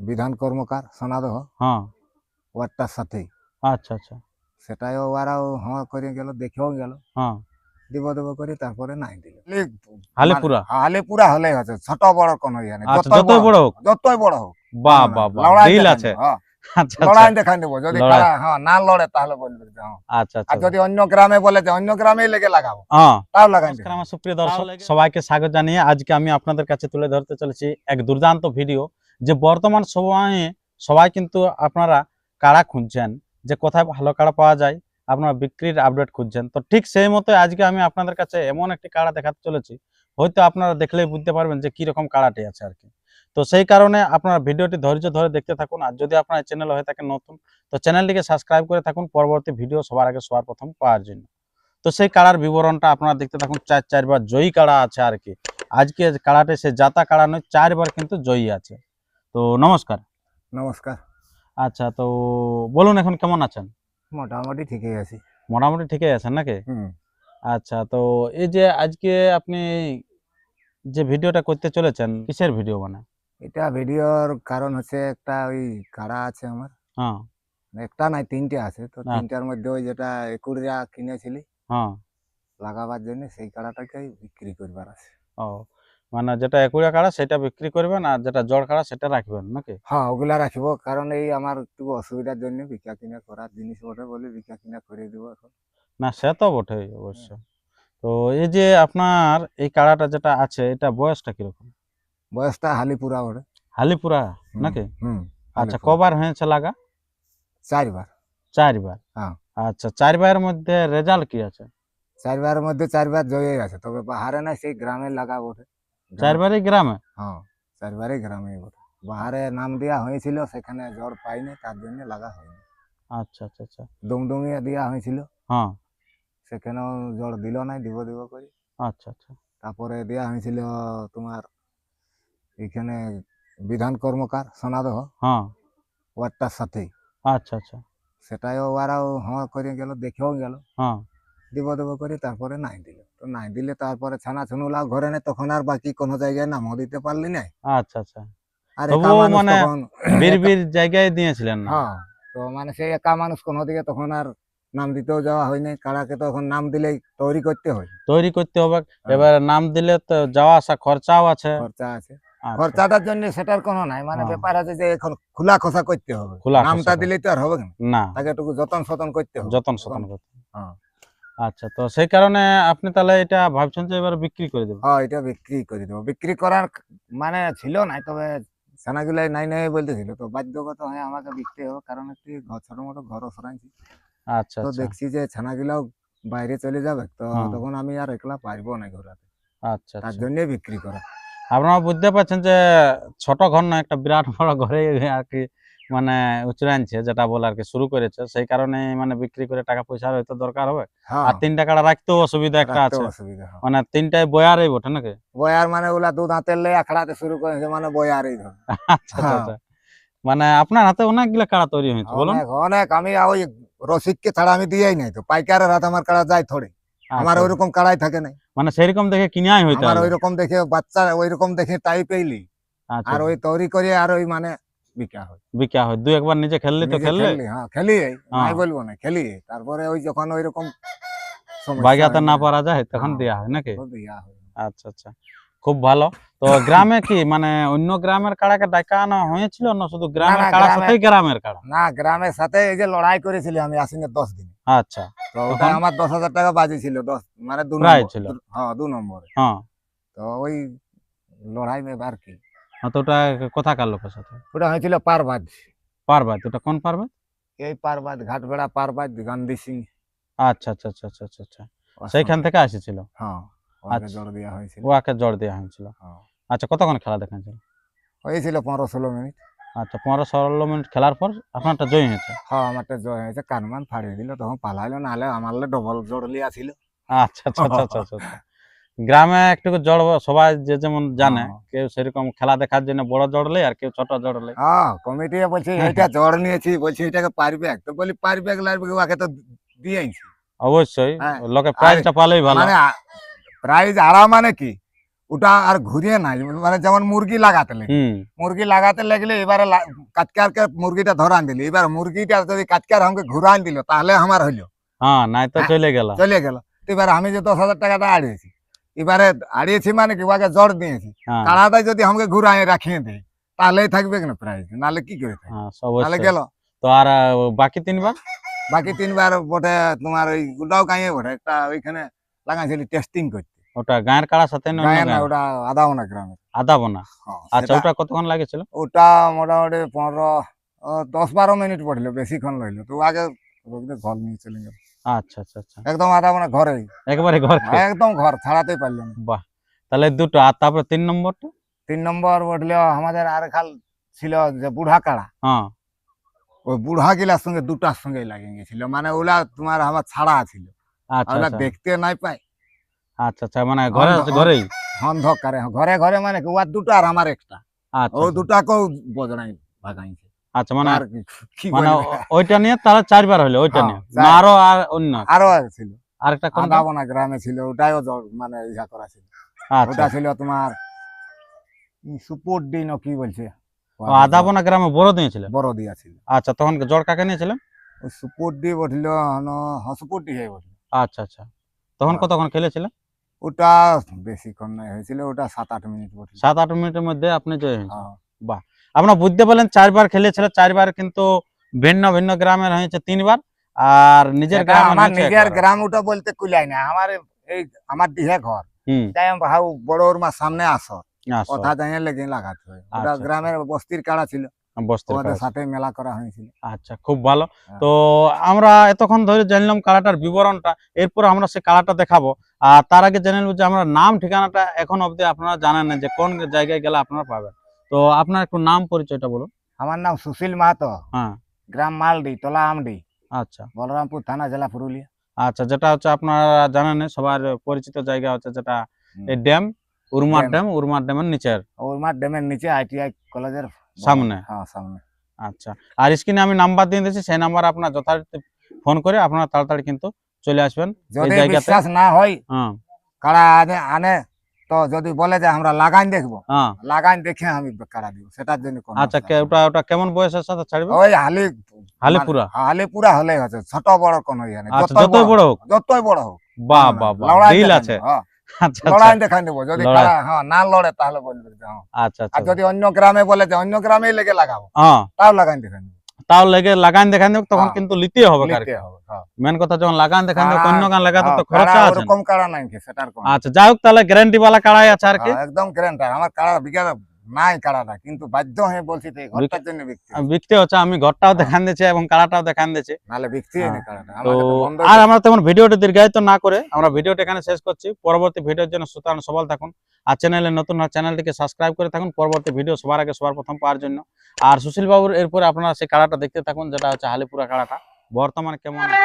বিধান কর্মকার সোনাদহ হ্যাঁ ওয়ারটার সাথেই। আচ্ছা আচ্ছা সেটাই ওরাও হ্যাঁ করে গেল, দেখেও গেল, হ্যাঁ দিব দেব করে তারপরে নাই দিল। হালিপুরা হালিপুরা হলে আছে, ছোট বড় কোনো ইয়ে নেই, আচ্ছা যতই বড় হোক যতই বড় হোক। বাহ বাহ বাহ লড়াই দিল দেখাই আছে দেবো, হ্যাঁ, আচ্ছা লড়াই আচ্ছা দেখাই দেবো। যদি লড়াই হ্যাঁ না লড়ে তাহলে বলবে যে হ্যাঁ। আচ্ছা আর আচ্ছা যদি অন্য গ্রামে বলে যে অন্য গ্রামেই লেগে লাগাবো, হ্যাঁ। তাও লাগাই দেবো। নমস্কার আমার সুপ্রিয় দর্শক, সবাইকে স্বাগত জানিয়ে আজকে আমি আপনাদের কাছে তুলে ধরতে চলেছি এক দুর্দান্ত ভিডিও। যে বর্তমান সময়ে সবাই কিন্তু আপনারা কাড়া খুঁজছেন, যে কোথায় ভালো কাড়া পাওয়া যায়, আপনারা বিক্রির আপডেট খুঁজছেন। তো ঠিক সেই মতো আজকে আমি আপনাদের কাছে এমন একটি কাড়া দেখাতে চলেছি, হয়তো আপনারা দেখলেই বুঝতে পারবেন যে কিরকম কাড়াটি আছে আর কি। তো সেই কারণে আপনারা ভিডিওটি ধৈর্য ধরে দেখতে থাকুন। আর যদি আপনার চ্যানেল হয়ে থাকে নতুন, তো চ্যানেলটিকে সাবস্ক্রাইব করে থাকুন পরবর্তী ভিডিও সবার আগে সবার প্রথম পাওয়ার জন্য। তো সেই কাড়ার বিবরণটা আপনারা দেখতে থাকুন। চারবার জয়ী কাড়া আছে আর কি। আজকে কাড়াতে সে জাতা কাড়া নয়, 4বার কিন্তু জয়ী আছে। তো নমস্কার। নমস্কার। আচ্ছা, তো বলুন এখন কেমন আছেন? মোটামুটি ঠিকই আছি। মোটামুটি ঠিকই আছেন নাকি? আচ্ছা, তো এই যে আজকে আপনি যে ভিডিওটা করতে চলেছেন, কিসের ভিডিও মানে? এটা ভিডিওর কারণ হচ্ছে একটা ওই কাড়া আছে আমার, হ্যাঁ একটা নাই তিনটে আছে। তো আচ্ছা। তিনটার মধ্যে ওই যেটা একুরিয়া কিনেছিলি হ্যাঁ লাগাবার জন্য, সেই কাড়াটাকেই বিক্রি করবার আছে। ও, মানে যেটা একুড়া কাড়া সেটা বিক্রি করবেন, আর যেটা জড় কাড়া সেটা রাখবেন নাকি? হ্যাঁ, ওগুলা রাখবো, কারণ এই আমার একটু অসুবিধার জন্য বিকা কিনা করার জিনিস বটে বলে বিকা কিনা করে দিব এখন। না সে তো বটেই অবশ্য। তো এই যে আপনার এই কাড়াটা যেটা আছে, এটা বয়সটা কিরকম? বয়সটা হালিপুরা বটে। হালিপুরা নাকি? হুম। আচ্ছা, হালিপুরা। কবার হয়েছে লাগা? 4বার। 4বার। হ্যাঁ, আচ্ছা, 4বারের মধ্যে রেজাল্ট কি আছে? 4বারের মধ্যে 4বার জয়ী আছে, তবে বাহারে নাই, সেই গ্রামে লাগা বটে। 4বারই গ্রামে? হ্যাঁ, 4বারই গ্রামে বটে। বাহারে নাম দেওয়া হয়েছিল, সেখানে জ্বর পাইনি, তার জন্য লাগা হয়নি। আচ্ছা আচ্ছা আচ্ছা। দুমদুমিয়া দেওয়া হয়েছিল, হ্যাঁ সেখানেও জ্বর দিল নাই, দিব দিব করে। আচ্ছা আচ্ছা তারপরে দেওয়া হয়েছিল তোমার এখানে বিধান কর্মকার সোনাদহ হ্যাঁ ওয়ারটার সাথেই। আচ্ছা আচ্ছা সেটাই ওরাও হ্যাঁ করে গেল, দেখেও গেল, হ্যাঁ দিব দেব করে তারপরে নাই দিল। তো নাই দিলে তারপরে ছানা ছুনুলাও ঘরে নেই, তখন আর বাকি কোনো জায়গায় নামও দিতে পারলি নাই। আচ্ছা আচ্ছা। আর একা তবুও মানুষ মানে তখন বীর জায়গায় দিয়েছিলেন না? হ্যাঁ, তো মানে সেই একা মানুষ কোনো দিকে তখন আর নাম দিতেও যাওয়া হয়নি। কাড়াকে তখন নাম দিলেই তৈরি করতে হয়, তৈরি করতে হবে। হ্যাঁ, এবার নাম দিলে তো যাওয়া আসা খরচাও আছে। খরচা আছে। আচ্ছা, খরচাটার জন্য সেটার কোনো নাই, মানে হ্যাঁ, ব্যাপার আছে যে এখন খোলা খোসা করতে হবে। খোলা নামটা খোসা দিলেই তো আর হবে না, না, তাকে একটু যতন সতন করতে হবে। যতন এখন সতন করতে। হ্যাঁ, আচ্ছা, তো সেই কারণে আপনি তাহলে এটা ভাবছেন যে এবার বিক্রি করে দেবেন? হ্যাঁ, এটা বিক্রি করে দেবো। বিক্রি করার মানে ছিল নাই, তবে ছানাগুলাই নাই নাই বলতেছিল, তো বাধ্যগত হয়ে আমাকে বিকতে হবে, কারণ একটি ছোট মোটো ঘরও সরাইছি। আচ্ছা তো আচ্ছা দেখছি যে ছানাগুলাও বাইরে চলে যাবে, তো হ্যাঁ তখন আমি আর একলা পারবো না ঘোরাতে, আচ্ছা তার আচ্ছা। জন্য বিক্রি করা। আপনারা বুঝতে পারছেন যে ছোট ঘর না, একটা বিরাট বড় ঘরে আর কি মানে উচরাইছে, যেটা বলে আর কি শুরু করেছে। সেই কারণে মানে বিক্রি করে টাকা পয়সার হয়তো দরকার হবে। হ্যাঁ, আর 3 টাকাটা রাখতেও অসুবিধা একটা রাখতে আছে, অসুবিধা হয়। মানে 3টাই বয়ারই বটে নাকি? বয়ার মানে ওলা দুধ হাতে লে আখড়াতে শুরু করেছে, মানে বয়ারই ধর। আচ্ছা আচ্ছা আচ্ছা। মানে আপনার হাতে অনেকগুলো কাড়া তৈরি হয়েছে বলুন? অনেক অনেক। আমি ওই রসিককে ছাড়া আমি দিয়েই নাই, তো পাইকারের হাতে আমার কাড়া যায় থোড়ে। আমার আচ্ছা, ওইরকম কাড়াই থাকে নাই, মানে সেরকম দেখে কিনাই হইতে আমার হবে। ওইরকম দেখে বাচ্চা ওইরকম দেখে তাই পেইলি, আচ্ছা, আর ওই তৈরি করে আর ওই মানে বিকা হয়। বিকা হয়। 2-1বার নিজে খেললি তো নিজে খেললে। খেললি, হ্যাঁ খেলি, নাই হ্যাঁ, বলবো না, খেলি। তারপরে ওই যখন ওইরকম সমস্যা বাগাতে হয় না না, পারা যায় তখন হ্যাঁ, দেয়া হয় নাকি? তো দিয়া হয়। আচ্ছা আচ্ছা, খুব ভালো। তো গ্রামে কি মানে অন্য গ্রামের কাড়াকে ডাকা আনা হয়েছিল, না শুধু না গ্রামের না, কাড়ার গ্রামে সাথেই গ্রামের কাড়া? না, গ্রামের সাথে এই যে লড়াই করেছিলি আমি আশ্বিনের 10 দিন, আচ্ছা, তো ওটা তখন আমার 10,000 টাকা বাজি ছিল, 10 মানে 2 প্রায় নম্বর। ছিল। হ্যাঁ, 2 নম্বরে। হ্যাঁ, তো ওই লড়াই মে আর কি, তো ওটা কোথাকার লোকের সাথে? ওটা হয়েছিল পারবাজ। পারবাত? ওটা কোন পারবাত? এই পারবাজ, ঘাটবেড়া পারবাজ, গান্ধী সিং আচ্ছা আচ্ছা আচ্ছা আচ্ছা আচ্ছা আচ্ছা, ওর সেইখান সঙ্গে। থেকে আসেছিল। হ্যাঁ, ওকে আচ্ছা, জোর দেওয়া হয়েছিল। ওয়াকে জোর দেওয়া হয়েছিল। হ্যাঁ, আচ্ছা, কতক্ষণ খেলা দেখাচ্ছিল? হয়েছিল 15-16 মিনিট। আচ্ছা, 15-16 মিনিট খেলার পর আপনারটা জয় হয়েছে? হ্যাঁ, আমারটা জয় হয়েছে, কানমান ফাড়িয়ে দিল, তখন পালাইলো, নাহলে আমারলে ডবল জোর লিয়া ছিল। আচ্ছা আচ্ছা আচ্ছা আচ্ছা আচ্ছা আচ্ছা। গ্রামে একটু জড় সবাই যে যেমন জানে, হ্যাঁ, কেউ সেরকম খেলা দেখার জন্য বড় জড়লে, আর কেউ ছোট জড়লে। হ্যাঁ, কমিটি বলছে এইটা জ্বর নিয়েছি, বলছে এটাকে পারবে, তো বলি পারবে লাগবে, ওকে তো দিয়েছি। অবশ্যই হ্যাঁ, লোকে আর প্রাইজটা পালেই ভালো। মানে প্রাইজ আড়া মানে কি, ওটা আর ঘুরিয়ে নাই, মানে যেমন মুরগি লাগাতে লাগে, হুম মুরগি লাগাতে লাগলে এবারে কাটকারকে মুরগিটা ধরান দিল, এবার মুরগিটা যদি কাটকার আমাকে ঘুরান দিল তাহলে আমার হইলো, হ্যাঁ নাই তো হ্যাঁ, চলে গেল। চলে গেল। এবার আমি যে 10,000 টাকাটা আড়িয়েছি, এবারে আড়িয়েছি মানে কি ওকে জড় দিয়েছি, হ্যাঁ কাড়াটা যদি আমাকে ঘুরাই রাখিয়ে দেয় তাহলেই থাকবে কেন প্রাইজ, নাহলে কি করে থাকবে, হ্যাঁ তাহলে অবশ্যই। গেল। তো আর বাকি 3বার বাকি 3বার বটে তোমার ওই গুটাও গাঁয়ে বটে একটা ওইখানে লাগাইছিলি টেস্টিং করতে, ওটা গায়ের কাড়ার সাথে না অন্য গাঁয়ে না, গাঁয়ের? ওটা আদাওনা গ্রামে। আদা বোনা। হ্যাঁ, আচ্ছা সেটা- ওটা কতক্ষণ লাগেছিল? ওটা মোটামুটি 10-12 মিনিট পড়লো, বেশিক্ষণ লইলো। তো আগে ঘর নিয়ে চলে গেল, আচ্ছা আচ্ছা আচ্ছা, একদম আদা মানে ঘরে, একবারে ঘর খেয়ে। একদম ঘর ছাড়াতে পারলো না। বাহ, তাহলে দুটো। আর তারপরে 3 নম্বরটা? 3 নম্বর উঠলো আমাদের আর খাল ছিল যে বুড়া কাড়া, হ্যাঁ ওই বুড়া গিলার সঙ্গে দুটার সঙ্গে লাগিয়ে গেছিল, মানে ওলা তোমার আমার ছাড়া ছিল, আচ্ছা ওলা আচ্ছা দেখতে নাই পাই, আচ্ছা আচ্ছা, মানে ঘরে অন্ধ- ঘরেই। অন্ধকারে ঘরে ঘরে, মানে কি ওর দুটো আর আমার একটা, আচ্ছা ও আচ্ছা। দুটাকেও বজনাই ভাগাইছে। আচ্ছা মানে আর কি মানে বলবে? ওইটা নিয়ে তাহলে 4বার হলো, ওইটা হ্যাঁ, নিয়ে চার। না আরো আর অন্য আরো ছিল, আরেকটা কোনটা? আদাবনা গ্রামে ছিল, ওটাও মানে ইয়া করা ছিল, আচ্ছা, ওটা ছিল তোমার সুপোর্ট দিন কি বলছে, ও আদা বোনা গ্রামে বড় দিয়েছিল। বড় দিয়া ছিল, আচ্ছা, তখন জোর কাকে নিয়েছিলেন? ওই সুপোর্ট দিয়ে বসল, সুপোর্ট দিয়ে বসল। আচ্ছা আচ্ছা, তখন হ্যাঁ। কতক্ষণ খেলেছিলেন? ওটা বেশিক্ষণ নাই হয়েছিল, ওটা 7-8 মিনিট বসল। 7-8 মিনিটের মধ্যে আপনি জয় হয়েছেন। হ্যাঁ। বাহ, আপনারা বুঝতে পারলেন 4বার খেলেছিল, 4বার কিন্তু ভিন্ন ভিন্ন গ্রামের হয়েছে 3বার, আর নিজের সেটা গ্রামে আমার হয়েছে নিজের একবার। গ্রাম, ওটা বলতে কুলাই না, আমার এই আমার দিহে ঘর, হুম তাই আমি ভাও বড় ওর মা সামনে আসো, আসো, কথা জানিয়ে লেগে লাগাতে হয়। ওটা আচ্ছা, গ্রামের বস্তির কাড়া ছিল, বস্তির ওদের কাছে। সাথে মেলা করা হয়েছিল। আচ্ছা, খুব ভালো। হ্যাঁ। তো আমরা এতক্ষণ ধরে জানলাম কাড়াটার বিবরণটা, এরপর আমরা সেই কাড়াটা দেখাবো। আর তার আগে জেনে নেব যে আমরা নাম ঠিকানাটা এখন অবধি আপনারা জানেন না যে কোন জায়গায় গেলে আপনারা পাবেন। তো আপনার একটু নাম পরিচয়টা বলুন। আমার নাম সুশীল মাহাতো, হ্যাঁ গ্রাম মালডি, তোলা আমডি, আচ্ছা বলরামপুর থানা, জেলা পুরুলিয়া। আচ্ছা, যেটা হচ্ছে আপনারা জানেন সবার পরিচিত জায়গা হচ্ছে যেটা হুম। এই ড্যাম, উরমার ড্যাম। ড্যাম, উরমার ড্যামের নিচের ওরমার ড্যামের নিচে ITI কলেজের সামনে। হ্যাঁ, সামনে। আচ্ছা, আর স্ক্রিনে আমি নাম্বার দিয়ে দিয়েছি, সেই নাম্বার আপনার যথারীতি ফোন করে আপনারা তাড়াতাড়ি কিন্তু চলে আসবেন এই যদি জায়গাতে। বিশ্বাস না হয় হ্যাঁ কাড়া আনে তো যদি বলে যে আমরা লাগান দেখবো, হ্যাঁ লাগান দেখে আমি কাড়া দিব, সেটার জন্য কোনো আচ্ছা, অসুবিধা নেই। ওটা ওটা কেমন বয়সের সাথে ছাড়বে? ওই হালি হালিপুরা? হালিপুরা হলেই হচ্ছে, ছোট বড় কোনো ইয়ে নেই, আচ্ছা, যতই বড় হোক। যতই বড় হোক, বাহ বাহ বাহ, লড়াই ডিল দেখান আছে। দেবো, হ্যাঁ, আচ্ছা আচ্ছা লড়াই দেখান দেবো, যদি লড়াই। কাড়া না লড়ে তাহলে বলবে যে হ্যাঁ। আচ্ছা আর আচ্ছা, যদি অন্য গ্রামে বলে যে অন্য গ্রামেই লেগে লাগাবো, হ্যাঁ তাও লাগান দেখান দেবো, তাও লেগে লাগান দেখান দেব, তখন হ্যাঁ, কিন্তু লিতে হবে। লিখতে হবে, হ্যাঁ। মেন কথা যখন লাগান দেখান দেব, কাড়া- অন্য গান লাগাতে তো হ্যাঁ, খরচা কাড়া আছে। ওরকম কাড়া নাই কি, সেটার কোনো আচ্ছা, যাই হোক, তাহলে গ্যারান্টি वाला কাড়াই আছে আর কি। হ্যাঁ, একদম গ্যারান্টার। আমার কাড়া বিঘা নাই কাড়াটা, কিন্তু বাধ্য হয়ে বলছি তো এই ঘরটার জন্য বিক্রি, বিকতে হচ্ছে, আমি ঘরটাও দেখান দিয়েছি এবং কাড়াটাও দেখান দিয়েছি। নাহলে বিক্রি হ্যাঁ। নেই কাড়াটা, তো আমাকে তো বন্ধ আর আমরা তেমন ভিডিওটা দীর্ঘায়িত না করে আমরা ভিডিওটা এখানে শেষ করছি। পরবর্তী ভিডিওর জন্য সুতরাং সবল থাকুন, আর চ্যানেলে নতুন হয় চ্যানেলটিকে সাবস্ক্রাইব করে থাকুন পরবর্তী ভিডিও সবার আগে সবার প্রথম পাওয়ার জন্য। আর সুশীল বাবুর এরপরে আপনারা সেই কাড়াটা দেখতে থাকুন, যেটা হচ্ছে হালিপুরা কাড়াটা বর্তমানে কেমন আছে।